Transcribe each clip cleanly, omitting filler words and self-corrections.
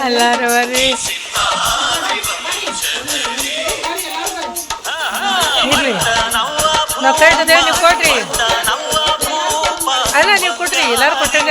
ಎಲ್ಲಾರು ಬರ್ರಿ. ನಾವು ಕಳ್ತದೇವೆ, ನೀವು ಕೊಡ್ರಿ. ಅಲ್ಲ ನೀವು ಕೊಡ್ರಿ, ಎಲ್ಲಾರು ಕೊಟ್ಟಂಗ.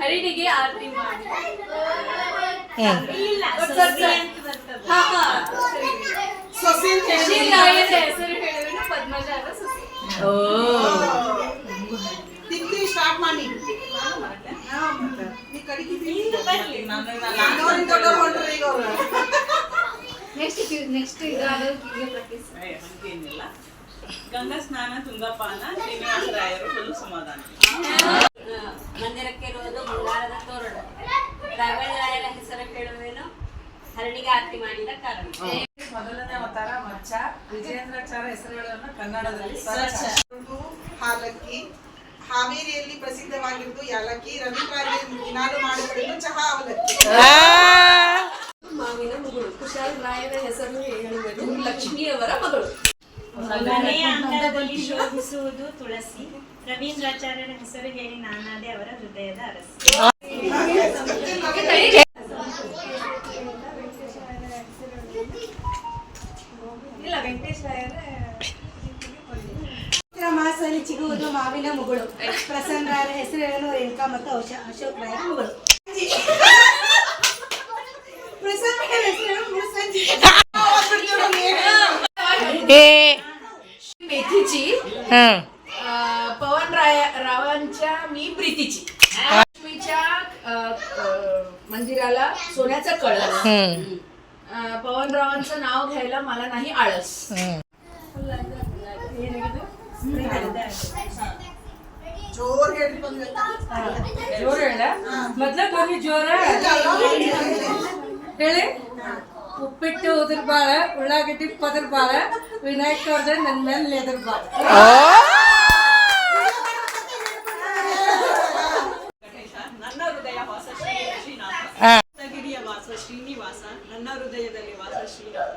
ಹರಿಣಿಗೆ ಆರತಿ ಮಾಡಿ ಹೆಸರು ಹೇಳಿದ್ರೆ ಪದ್ಮಜಾರ ಸೊಸೆ. ಸ್ಟಾರ್ಟ್ ಮಾಡಿ ನೆಕ್ಸ್ಟ್ ಗಂಗಾ ಸ್ನಾನ ತುಂಗಪಾನ ಶ್ರೀನಿವಾಸರಾಯರು ಹುಲ್ಲು ಸಮಾಧಾನ. ಮಂದಿರಕ್ಕೆ ಇರುವುದು ಬಂಗಾರದ ತೋರಣ. ರಾಘವೇಂದ್ರಾಯರ ಹೆಸರು ಕೇಳುವೇನು, ಹರಣಿಗೆ ಆರತಿ ಮಾಡಿದ ಕಾರಣ. ಮೊದಲನೇ ಅವತಾರ ಮಚ್ಚ. ವಿಜಯೇಂದ್ರಾಚಾರ್ಯ ಹೆಸರುಗಳನ್ನು ಕನ್ನಡದಲ್ಲಿ ಹಾಲಕ್ಕಿ. ಹಾವೇರಿಯಲ್ಲಿ ಪ್ರಸಿದ್ಧವಾಗಿರುವುದು ಯಾಲಕ್ಕಿ. ರವೀಂದ್ರಾಯರು ದಿನಾಲು ಮಾಡಿಕೊಳ್ಳಲು ಚಹಾ ಅವಲಕ್ಕಿ. ಮಾವಿನ ಮಗಳು. ಕುಶಾಲ್ ರಾಯರ ಹೆಸರು ಹೇಳುವುದು ಲಕ್ಷ್ಮಿಯವರ ಮಗಳು. ಮನೆಯ ಅಂಗಳದಲ್ಲಿ ಶೋಭಿಸುವುದು ತುಳಸಿ. ರವೀಂದ್ರಾಚಾರ್ಯರ ಹೆಸರು ಹೇಳಿ ನಾನಾದೆ ಅವರ ಹೃದಯದ ಅರಸಿ. ಇಲ್ಲ, ವೆಂಕಟೇಶ್ವರ ಮಾಸದಲ್ಲಿ ಸಿಗುವುದು ಮಾವಿನ ಮುಗಳು. ಪ್ರಸನ್ನ ರಾಯರ ಹೆಸರು ಹೇಳಲು ರೇಣುಕಾ ಮತ್ತು ಅಶೋಕ್ ರಾಯರ ಮುಗಳು. मेथीची. पवन रावांच्या मी प्रीतीची. लक्ष्मीच्या मंदिराला सोन्याचा कळस. पवनरावांचं नाव घ्यायला मला नाही आळस. जोर ಹೇಳಿ ಮೊದ್ಲ ಕಮ್ಮಿ ಜೋರ ಹೇಳಿ. ಉಪ್ಪಿಟ್ಟು ಉದ್ರ ಬಾಳ, ಉಳ್ಳಾಗಡ್ಡಿ ಪದ್ರ ಬಾಳ, ವಿನಾಯಕ ಅವ್ರದ ನನ್ನ ಮೇಲೆ ಎದ್ರ ಬಾಳ. ನನ್ನ ಹೃದಯ ವಾಸ ಶ್ರೀ ಶ್ರೀನಿವಾಸ. ಗಿರಿಯ ವಾಸ ಶ್ರೀನಿವಾಸ, ನನ್ನ ಹೃದಯದಲ್ಲಿ ವಾಸ ಶ್ರೀನಿವಾಸ.